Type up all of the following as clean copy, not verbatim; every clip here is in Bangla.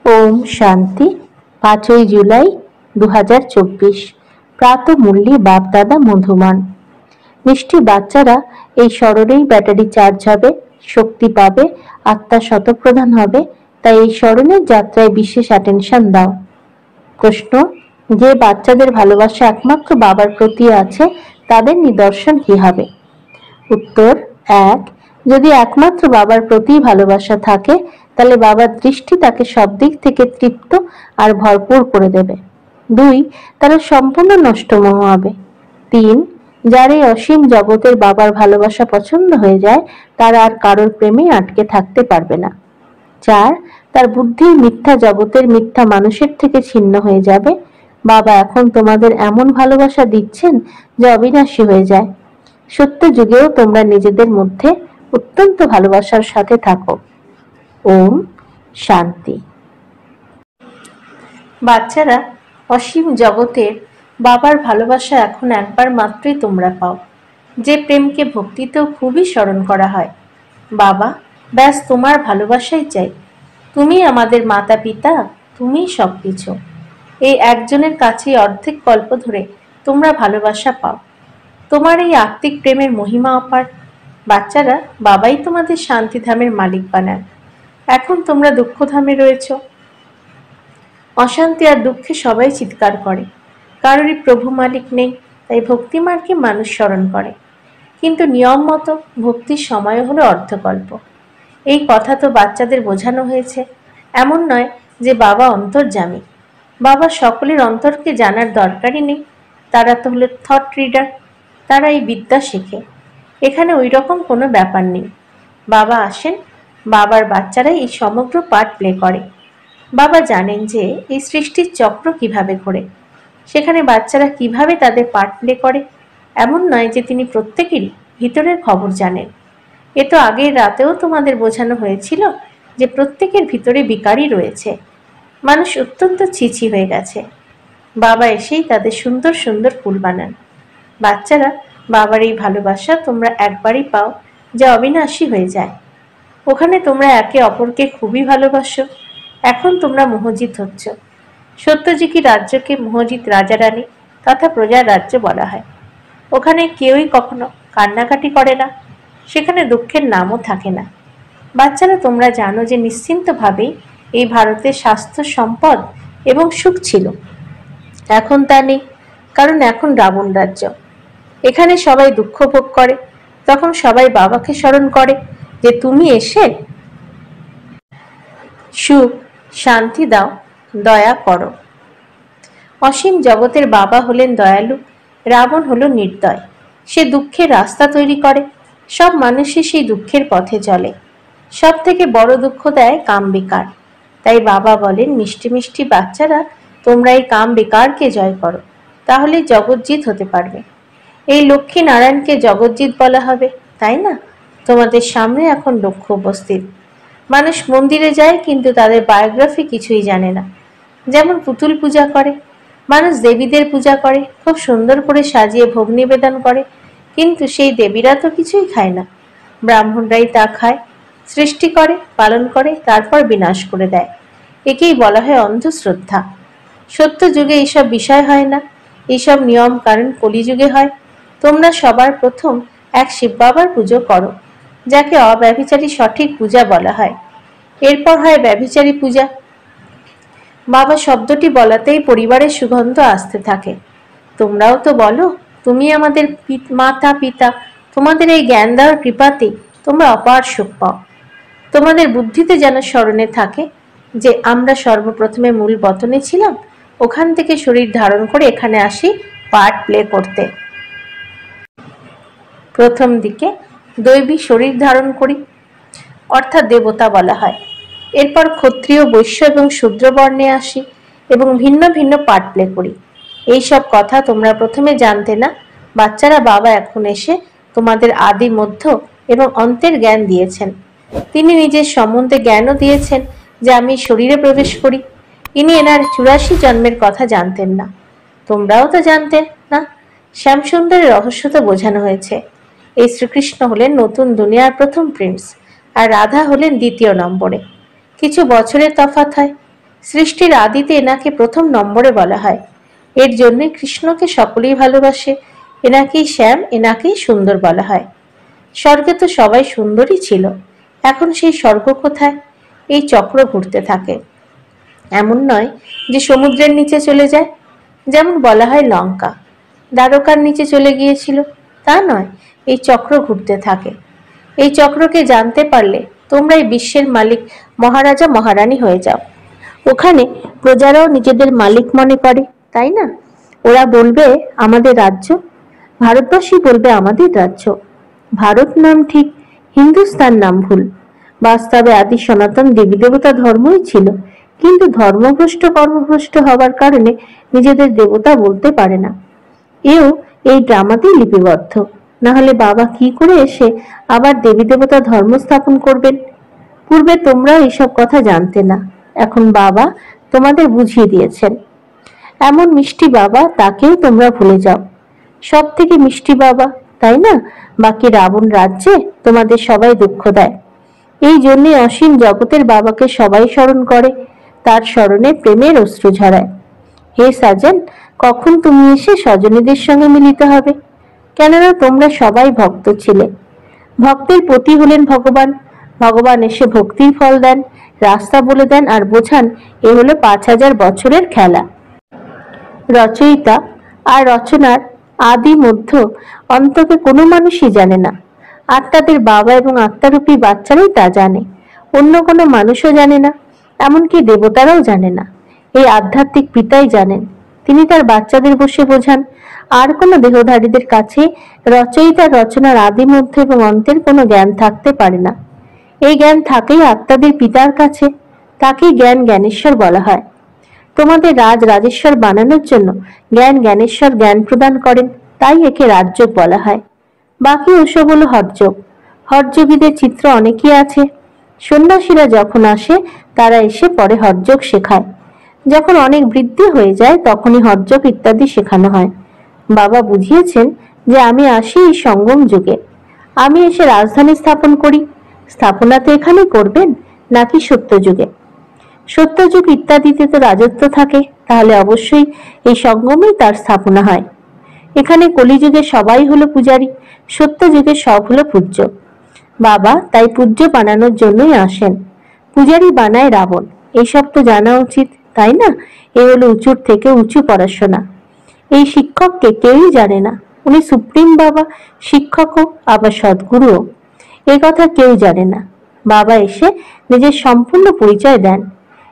ओम शांति। 5 जुलाई 2024 প্রাত মুরলি বাপ-দাদা মধুমান। মিষ্টি বাচ্চারা, এই স্মরণেই ব্যাটারি চার্জ হবে, শক্তি পাবে, আত্মা শতপ্রধান হবে। তাই এই স্মরণের যাত্রায় বিশেষ অ্যাটেনশন দাও। প্রশ্ন: যে বাচ্চাদের ভালোবাসা একমাত্র বাবার প্রতি আছে, তাদের নিদর্শন কি হবে? উত্তর: 1. যদি একমাত্র বাবার প্রতি ভালোবাসা থাকে, তাহলে বাবার দৃষ্টি তাকে সব দিক থেকে তৃপ্ত আর ভরপুর করে দেবে। 2. তারা সম্পূর্ণ নষ্টমোহ হবে। 3. যার এই অসীম জগতের বাবার ভালোবাসা পছন্দ হয়ে যায়, তারা আর কারোর প্রেমে আটকে থাকতে পারবে না। 4. তার বুদ্ধি মিথ্যা জগতের মিথ্যা মানুষের থেকে ছিন্ন হয়ে যাবে। বাবা এখন তোমাদের এমন ভালোবাসা দিচ্ছেন যা অবিনাশী হয়ে যায়। সত্য যুগেও তোমরা নিজেদের মধ্যে অত্যন্ত ভালোবাসার সাথে থাকো। ওম শান্তি। বাচ্চারা, অসীম জগতের বাবার ভালোবাসা এখন একবার মাত্রই তোমরা পাও, যে প্রেমকে ভক্তিতেও খুবই স্মরণ করা হয়। বাবা, ব্যাস তোমার ভালোবাসাই চাই। তুমি আমাদের মাতা পিতা, তুমিই সবকিছু। এই একজনের কাছেই অর্ধেক কল্প ধরে তোমরা ভালোবাসা পাও। তোমার এই আত্মিক প্রেমের মহিমা অপার। বাচ্চারা, বাবাই তোমাদের শান্তিধামের মালিক বানান। এখন তোমরা দুঃখধামে রয়েছ। অশান্তি আর দুঃখে সবাই চিৎকার করে, কারোরই প্রভু মালিক নেই। তাই ভক্তিমার্গে মানুষ স্মরণ করে, কিন্তু নিয়ম মতো ভক্তির সময়ও হলো অর্ধকল্প। এই কথা তো বাচ্চাদের বোঝানো হয়েছে। এমন নয় যে বাবা অন্তর্যামী। বাবা সকলের অন্তরকে জানার দরকারই নেই। তারা তো হলো থট রিডার। তারা এই বিদ্যা শেখে। এখানে ওই রকম কোনো ব্যাপার নেই। বাবা আসেন, বাবার বাচ্চারাই এই সমগ্র পার্ট প্লে করে। বাবা জানেন যে এই সৃষ্টির চক্র কিভাবে ঘোরে, সেখানে বাচ্চারা কিভাবে তাদের পার্ট প্লে করে। এমন নয় যে তিনি প্রত্যেকেরই ভিতরের খবর জানেন। এ তো আগের রাতেও তোমাদের বোঝানো হয়েছিল যে প্রত্যেকের ভিতরে বিকারই রয়েছে। মানুষ অত্যন্ত ছিছি হয়ে গেছে। বাবা এসেই তাদের সুন্দর সুন্দর ফুল বানান। বাচ্চারা, বাবার এই ভালোবাসা তোমরা একবারই পাও, যা অবিনাশী হয়ে যায়। ওখানে তোমরা একে অপরকে খুবই ভালোবাসো। এখন তোমরা মোহজিত হচ্ছ। সত্যযুগী রাজ্যকে মোহজিত রাজা রানী তথা প্রজার রাজ্য বলা হয়। ওখানে কেউই কখনো কান্নাকাটি করে না। সেখানে দুঃখের নামও থাকে না। বাচ্চারা, তোমরা জানো যে নিশ্চিন্তভাবেই এই ভারতের স্বাস্থ্য, সম্পদ এবং সুখ ছিল। এখন তা নেই, কারণ এখন রাবণ রাজ্য। এখানে সবাই দুঃখ ভোগ করে। তখন সবাই বাবাকে স্মরণ করে যে তুমি এসে সুখ শান্তি দাও, দয়া করো। অসীম জগতের বাবা হলেন দয়ালু, রাবণ হলো নির্দয়। সে দুঃখের রাস্তা তৈরি করে। সব মানুষই সেই দুঃখের পথে চলে। সব থেকে বড় দুঃখ দেয় কাম বিকার। তাই বাবা বলেন, মিষ্টি মিষ্টি বাচ্চারা, তোমরা এই কাম বিকারকে জয় করো, তাহলে জগৎজিৎ হতে পারবে। এই লক্ষ্মী নারায়ণকে জগৎজিৎ বলা হবে, তাই না? তোমাদের সামনে এখন লক্ষ্য উপস্থিত। মানুষ মন্দিরে যায়, কিন্তু তাদের বায়োগ্রাফি কিছুই জানে না। যেমন পুতুল পূজা করে, মানুষ দেবীদের পূজা করে, খুব সুন্দর করে সাজিয়ে ভোগ নিবেদন করে, কিন্তু সেই দেবীরা তো কিছুই খায় না। ব্রাহ্মণরাই তা খায়, সৃষ্টি করে, পালন করে, তারপর বিনাশ করে দেয়। একেই বলা হয় অন্ধশ্রদ্ধা। সত্য যুগে এইসব বিষয় হয় না। এইসব নিয়ম কারণ কলিযুগে হয়। তোমরা সবার প্রথম এক শিব বাবার পুজো করো, যাকে অব্যভিচারী সঠিক পূজা বলা হয়। এরপর হয় ব্যভিচারী পূজা। বাবা শব্দটি বলাতেই পরিবারের সুগন্ধ আসতে থাকে। তোমরাও তো বলো, তুমি আমাদের মাতা পিতা। তোমাদের এই জ্ঞান দেওয়ার কৃপাতেই তোমরা অপার সুখ পাও। তোমাদের বুদ্ধিতে যেন স্মরণে থাকে যে আমরা সর্বপ্রথমে মূল বতনে ছিলাম, ওখান থেকে শরীর ধারণ করে এখানে আসি পার্ট প্লে করতে। প্রথম দিকে দৈবী শরীর ধারণ করি, অর্থাৎ দেবতা বলা হয়। এরপর ক্ষত্রিয়, বৈশ্য এবং শূদ্র বর্ণে আসি এবং ভিন্ন ভিন্ন পার্ট প্লে করি। এই সব কথা তোমরা প্রথমে জানতে না। বাচ্চারা, বাবা এখন এসে তোমাদের আদি, মধ্য এবং অন্তের জ্ঞান দিয়েছেন। তিনি নিজের সম্বন্ধে জ্ঞানও দিয়েছেন যে আমি শরীরে প্রবেশ করি। ইনি এনার 84 জন্মের কথা জানতেন না। তোমরাও তো জানতে না। শ্যামসুন্দরের রহস্য তো বোঝানো হয়েছে। এই শ্রীকৃষ্ণ হলেন নতুন দুনিয়ার প্রথম প্রিন্স, আর রাধা হলেন দ্বিতীয় নম্বরে। কিছু বছরের তফাৎ হয়। সৃষ্টির আদিতে এনাকে প্রথম নম্বরে বলা হয়। এর জন্য কৃষ্ণকে সকলেই ভালোবাসে। এনাকেই শ্যাম, এনাকেই সুন্দর বলা হয়। স্বর্গে তো সবাই সুন্দরী ছিল, এখন সেই স্বর্গ কোথায়? এই চক্র ঘুরতে থাকে। এমন নয় যে সমুদ্রের নিচে চলে যায়, যেমন বলা হয় লঙ্কা দ্বারকার নিচে চলে গিয়েছিল, তা নয়, এই চক্র ঘুরতে থাকে। এই চক্রকে জানতে পারলে তোমরাই বিশ্বের মালিক, মহারাজা মহারানী হয়ে যাও। ওখানে প্রজারাও নিজেদের মালিক মনে করে, তাই না? ওরা বলবে আমাদের রাজ্য, ভারতবাসী বলবে আমাদের রাজ্য। ভারত নাম ঠিক, হিন্দুস্তান নাম ভুল। বাস্তবে আদি সনাতন দেবী দেবতা ধর্মই ছিল, কিন্তু ধর্মভ্রষ্ট কর্মভ্রষ্ট হবার কারণে নিজেদের দেবতা বলতে পারে না। এও এই ড্রামাতেই লিপিবদ্ধ, না হলে বাবা কি করে এসে আবার দেবী দেবতা ধর্ম স্থাপন করবেন? পূর্বে তোমরা এইসব কথা জানতে না, এখন বাবা তোমাদের বুঝিয়ে দিয়েছেন। এমন মিষ্টি বাবা, তাকেও তোমরা ভুলে যাও। সব থেকে মিষ্টি বাবা, তাই না? বাকি রাবণ রাজ্যে তোমাদের সবাই দুঃখ দেয়। এই জন্যে অসীম জগতের বাবাকে সবাই স্মরণ করে, তার স্মরণে প্রেমের অশ্রু ঝরায়। হে সাজন, কখন তুমি এসে স্বজনীদের সঙ্গে মিলিত হবে? কেননা তোমরা সবাই ভক্ত ছিলে। ভক্তের পতি হলেন ভগবান। ভগবান এসে ভক্তির ফল দেন, রাস্তা বলে দেন আর বোঝান এ হলো 5000 বছরের খেলা। রচয়িতা আর রচনার আদি মধ্য অন্তকে কোনো মানুষই জানে না। আত্মাদের বাবা এবং আত্মারূপী বাচ্চারাই তা জানে, অন্য কোনো মানুষও জানে না, এমনকি দেবতারাও জানে না। এই আধ্যাত্মিক পিতাই জানেন, তিনি তার বাচ্চাদের বসে বোঝান। আর কোনো দেহধারীদের কাছে রচয়িতার রচনার আদি মধ্য এবং অন্তের কোনো জ্ঞান থাকতে পারে না। এই জ্ঞান থাকেই আত্মাদের পিতার কাছে, তাকেই জ্ঞান জ্ঞানেশ্বর বলা হয়। তোমাদের রাজ রাজেশ্বর বানানোর জন্য জ্ঞান জ্ঞানেশ্বর জ্ঞান প্রদান করেন, তাই একে রাজযোগ বলা হয়। বাকি ওসব হলো হঠযোগ। হঠযোগীদের চিত্র অনেকই আছে। সন্ন্যাসীরা যখন আসে তারা এসে পরে হঠযোগ শেখায়। যখন অনেক বৃদ্ধি হয়ে যায় তখনই হঠযোগ ইত্যাদি শেখানো হয়। বাবা বুঝিয়েছেন যে আমি আসি এই সঙ্গম যুগে, আমি এসে রাজধানী স্থাপন করি। স্থাপনা তো এখানে করবেন, নাকি সত্যযুগে? সত্যযুগ ইত্যাদিতে তো রাজত্ব থাকে, তাহলে অবশ্যই এই সঙ্গমেই তার স্থাপনা হয়। এখানে কলিযুগে সবাই হলো পূজারী, সত্যযুগে সব হলো পূজ্য। বাবা তাই পূজ্য বানানোর জন্যই আসেন। পূজারী বানায় রাবণ, এইসব তো জানা উচিত, তাই না? এ হলো উঁচুর থেকে উঁচু পড়াশোনা। এই শিক্ষককে কেউই জানে না, উনি সুপ্রিম বাবা, শিক্ষকও আবার সদ্গুরুও। এ কথা কেউ জানে না। বাবা এসে নিজের সম্পূর্ণ পরিচয় দেন,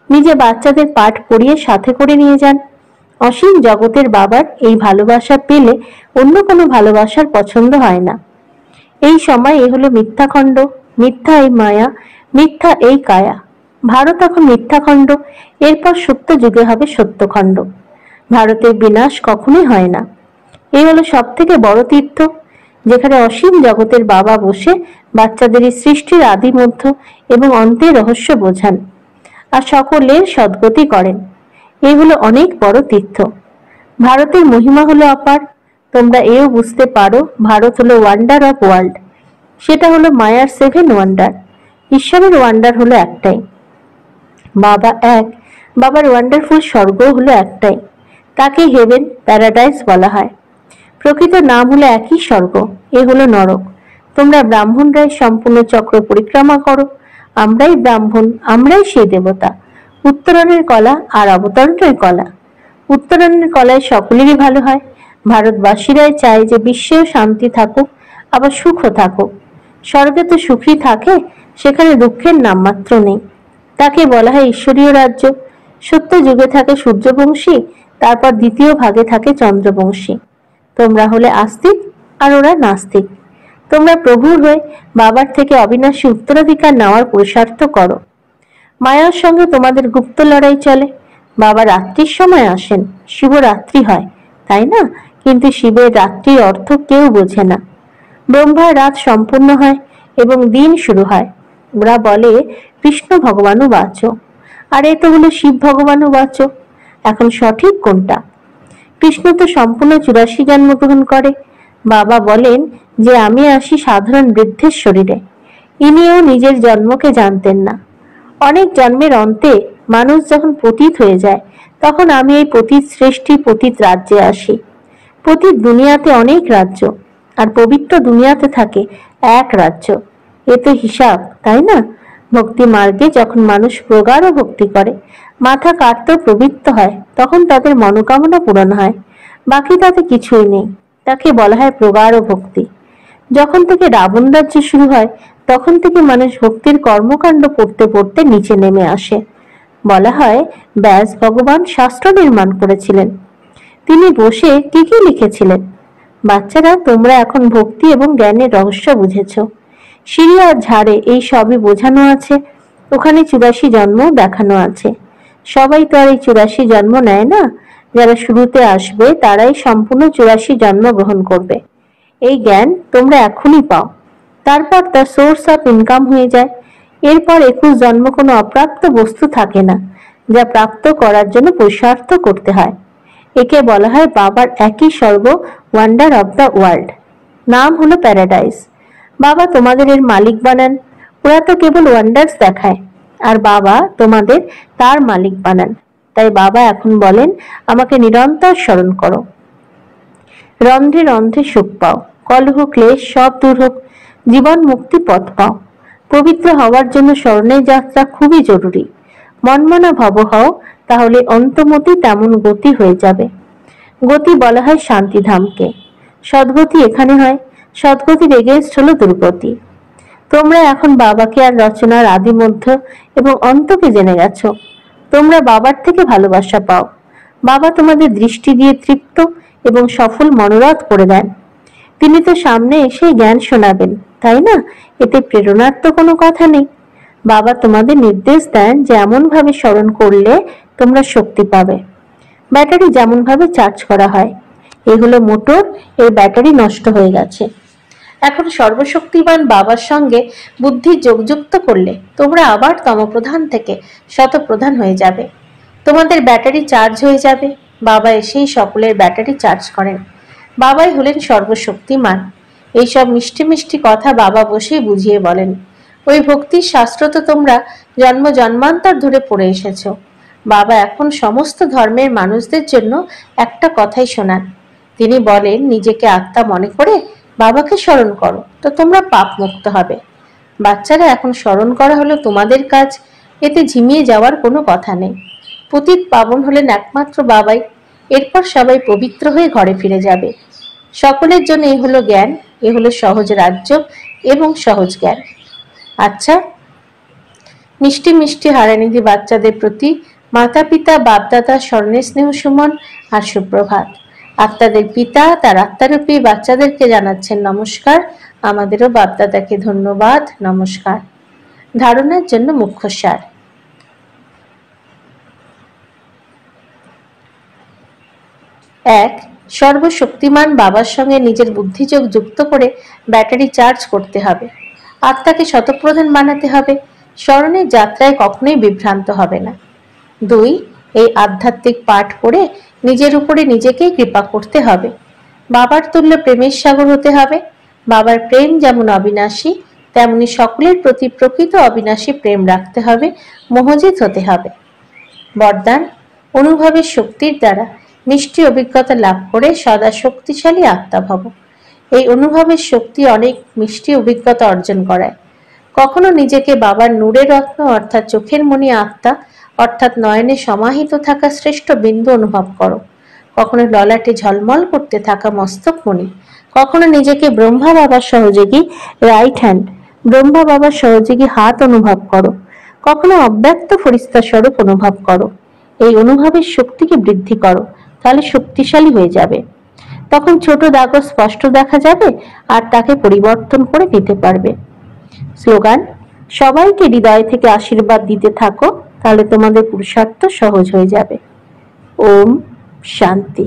নিজে বাচ্চাদের পাঠ পড়িয়ে সাথে করে নিয়ে যান। অসীম জগতের বাবার এই ভালোবাসা পেলে অন্য কোনো ভালোবাসার পছন্দ হয় না। এই সময় এ হলো মিথ্যাখণ্ড, মিথ্যা এই মায়া, মিথ্যা এই কায়া। ভারত এখন মিথ্যাখণ্ড, এরপর সত্য যুগে হবে সত্যখণ্ড। ভারতের বিনাশ কখনোই হয় না। এই হলো সব থেকে বড় তীর্থ, যেখানে অসীম জগতের বাবা বসে বাচ্চাদের সৃষ্টির আদি মধ্য এবং অন্তের রহস্য বোঝান আর সকলের সদ্গতি করেন। এই হলো অনেক বড় তীর্থ। ভারতের মহিমা হলো অপার। তোমরা এও বুঝতে পারো ভারত হলো ওয়ান্ডার অফ ওয়ার্ল্ড। সেটা হলো মায়ার 7 ওয়ান্ডার। ঈশ্বরের ওয়ান্ডার হলো একটাই, বাবা এক। বাবার ওয়ান্ডারফুল স্বর্গ হলো একটাই, তাকে হেভেন, প্যারাডাইস বলা হয়। প্রকৃত নাম হলো একই স্বর্গ, এ হলো নরক। তোমরা ব্রাহ্মণরাই সম্পূর্ণ চক্র পরিক্রমা করো, আমরাই ব্রাহ্মণ, আমরাই সেই দেবতা। উত্তরণের কলা আর অবতরণের কলা। উত্তরণের কলায় সকলেরই ভালো হয়। ভারতবাসীরাই চায় যে বিশ্বেও শান্তি থাকুক, আবার সুখও থাকুক। স্বর্গে তো সুখী থাকে, সেখানে দুঃখের নামমাত্র নেই। তাকে বলা হয় ঈশ্বরীয় রাজ্য। সত্য যুগে থাকে সূর্যবংশী, তারপর দ্বিতীয় ভাগে থাকে চন্দ্রবংশী। তোমরা হলে আস্তিক আর ওরা নাস্তিক। তোমরা প্রভুর হয়ে বাবার থেকে অবিনাশী উত্তরাধিকার নেওয়ার পুরুষার্থ করো। মায়ার সঙ্গে তোমাদের গুপ্ত লড়াই চলে। বাবা রাত্রির সময় আসেন, শিবরাত্রি হয়, তাই না? কিন্তু শিবের রাত্রির অর্থ কেউ বোঝে না। ব্রহ্মার রাত সম্পূর্ণ হয় এবং দিন শুরু হয়। ওরা বলে কৃষ্ণ ভগবানু বাচ, আর এ তো হলো শিব ভগবানু বাচ। এখন সঠিক কোনটা? কৃষ্ণ তো সম্পূর্ণ 84 জন্মগ্রহণ করে। বাবা বলেন যে আমি আসি সাধারণ বৃদ্ধের শরীরে। ইনিও নিজের জন্মকে জানতেন না। অনেক জন্মের অন্তে মানুষ যখন পতিত হয়ে যায় তখন আমি এই পতিত সৃষ্টি পতিত রাজ্যে আসি। পতিত দুনিয়াতে অনেক রাজ্য, আর পবিত্র দুনিয়াতে থাকে এক রাজ্য। এ তো হিসাব, তাই না? ভক্তি মার্গে যখন মানুষ প্রগাঢ় ভক্তি করে, মাথা কাটতেও প্রবৃত্ত হয়, তখন তাদের মনোকামনা পূরণ হয়। বাকি তাতে কিছুই নেই, তাকে বলা হয় প্রগাঢ় ভক্তি। যখন থেকে রাবণ রাজ্য শুরু হয় তখন থেকে মানুষ ভক্তির কর্মকাণ্ড পড়তে পড়তে নিচে নেমে আসে। বলা হয় ব্যাস ভগবান শাস্ত্র নির্মাণ করেছিলেন। তিনি বসে কি কি লিখেছিলেন? বাচ্চারা, তোমরা এখন ভক্তি এবং জ্ঞানের রহস্য বুঝেছ। সিঁড়ি আর ঝাড়ে এই সবই বোঝানো আছে, ওখানে 84 জন্ম দেখানো আছে। সবাই তো আর এই 84 জন্ম নেয় না। যারা শুরুতে আসবে তারাই সম্পূর্ণ 84 জন্ম গ্রহণ করবে। এই জ্ঞান তোমরা এখনই পাও, তারপর তার সোর্স অফ ইনকাম হয়ে যায়। এরপর 21 জন্ম কোনো অপ্রাপ্ত বস্তু থাকে না, যা প্রাপ্ত করার জন্য পুরুষার্থ করতে হয়। একে বলা হয় বাবার একই স্বর্গ, ওয়ান্ডার অব দ্য ওয়ার্ল্ড। নাম হলো প্যারাডাইস। বাবা তোমাদের এর মালিক বানান। ওরা তো কেবল ওয়ান্ডার্স দেখায়, আর বাবা তোমাদের তার মালিক বানান। তাই বাবা এখন বলেন, আমাকে নিরন্তর স্মরণ করো। রন্ধ্রে রন্ধ্রে সুখ পাও, কলহ ক্লেশ সব দূর হোক, জীবন মুক্তি পথ পাও। পবিত্র হওয়ার জন্য স্মরণের যাত্রা খুবই জরুরি। মনমনা ভব হও, তাহলে অন্তমতি তেমন গতি হয়ে যাবে। গতি বলা হয় শান্তিধামকে। সদ্গতি এখানে হয়। সদ্গতির এগেনস্ট হলো দুর্গতি। তোমরা এখন বাবাকে আর রচনার আদি মধ্য এবং অন্তকে জেনে গেছো। তোমরা বাবার থেকে ভালোবাসা পাও। বাবা তোমাদের দৃষ্টি দিয়ে তৃপ্ত এবং সফল মনোরথ করে দেন। তিনি তো সামনে এসে জ্ঞান শোনাবেন, তাই না? এতে প্রেরণার তো কোনো কথা নেই। বাবা তোমাদের নির্দেশ দেন যে এমন ভাবে স্মরণ করলে তোমরা শক্তি পাবে। ব্যাটারি যেমন ভাবে চার্জ করা হয়। এই হলো মোটর, এর ব্যাটারি নষ্ট হয়ে গেছে। এখন সর্বশক্তিমান বাবার সঙ্গে বুদ্ধি যোগযুক্ত করলে তোমরা আবার তমপ্রধান থেকে শতপ্রধান হয়ে যাবে। তোমাদের ব্যাটারি চার্জ হয়ে যাবে। বাবা এসেই সকলের ব্যাটারি চার্জ করেন। বাবাই হলেন সর্বশক্তিমান। এইসব মিষ্টি মিষ্টি কথা বাবা বসেই বুঝিয়ে বলেন। ওই ভক্তির শাস্ত্র তো তোমরা জন্ম জন্মান্তর ধরে পড়ে এসেছ। বাবা এখন সমস্ত ধর্মের মানুষদের জন্য একটা কথাই শোনান। তিনি বলেন, নিজেকে আত্মা মনে করে বাবাকে স্মরণ করো, তো তোমরা পাপ মুক্ত হবে। বাচ্চারা, এখন স্মরণ করা হলো তোমাদের কাজ। এতে ঝিমিয়ে যাওয়ার কোনো কথা নেই। পতিত পাবন হলেন একমাত্র বাবাই। এরপর সবাই পবিত্র হয়ে ঘরে ফিরে যাবে। সকলের জন্য এ হলো জ্ঞান, এ হলো সহজ রাজ্য এবং সহজ জ্ঞান। আচ্ছা, মিষ্টি মিষ্টি হারানিধি বাচ্চাদের প্রতি মাতা পিতা বাপদাদা স্মরণের স্নেহ সুমন আর সুপ্রভাত। আত্মাদের পিতা তার আত্মারূপী বাচ্চাদেরকে জানাচ্ছেন নমস্কার। আমাদেরও বাপদাদাকে ধন্যবাদ, নমস্কার। ধারণার জন্য মুখ্য সার। 1. সর্বশক্তিমান বাবার সঙ্গে নিজের বুদ্ধিযোগ যুক্ত করে ব্যাটারি চার্জ করতে হবে। আত্মাকে শতপ্রধান বানাতে হবে। স্মরণের যাত্রায় কখনোই বিভ্রান্ত হবে না। 2. এই আধ্যাত্মিক পাঠ করে নিজের উপরে নিজেকেই কৃপা করতে হবে। বাবার তুল্য প্রেমের সাগর হতে হবে। বাবার প্রেম যেমন অবিনাশী, তেমনি সকলের প্রতি প্রকৃত অবিনাশী প্রেম রাখতে হবে, মোহজিত হতে হবে। বরদান, অনুভবের শক্তির দ্বারা মিষ্টি অভিজ্ঞতা লাভ করে সদা শক্তিশালী আত্মা ভব। এই অনুভবের শক্তি অনেক মিষ্টি অভিজ্ঞতা অর্জন করায়। কখনো নিজেকে বাবার নূরের রত্ন অর্থাৎ চোখের মণি আত্মা অর্থাৎ নয়নে সমাহিত থাকা শ্রেষ্ঠ বিন্দু অনুভব করো। কখনো ললাটে ঝলমল করতে থাকা মস্তক মণি। কখনো নিজেকে ব্রহ্মা বাবার সহযোগী রাইট হ্যান্ড, ব্রহ্মা বাবার সহযোগী হাত অনুভব করো। কখনো অব্যক্ত ফরিস্তা স্বরূপ অনুভব করো। এই অনুভবের শক্তিকে বৃদ্ধি করো, তাহলে শক্তিশালী হয়ে যাবে। তখন ছোট দাগও স্পষ্ট দেখা যাবে আর তাকে পরিবর্তন করে নিতে পারবে। স্লোগান, সবাইকে হৃদয় থেকে আশীর্বাদ দিতে থাকো, তাহলে তোমাদের পুরুষার্থ সহজ হয়ে যাবে। ওম শান্তি।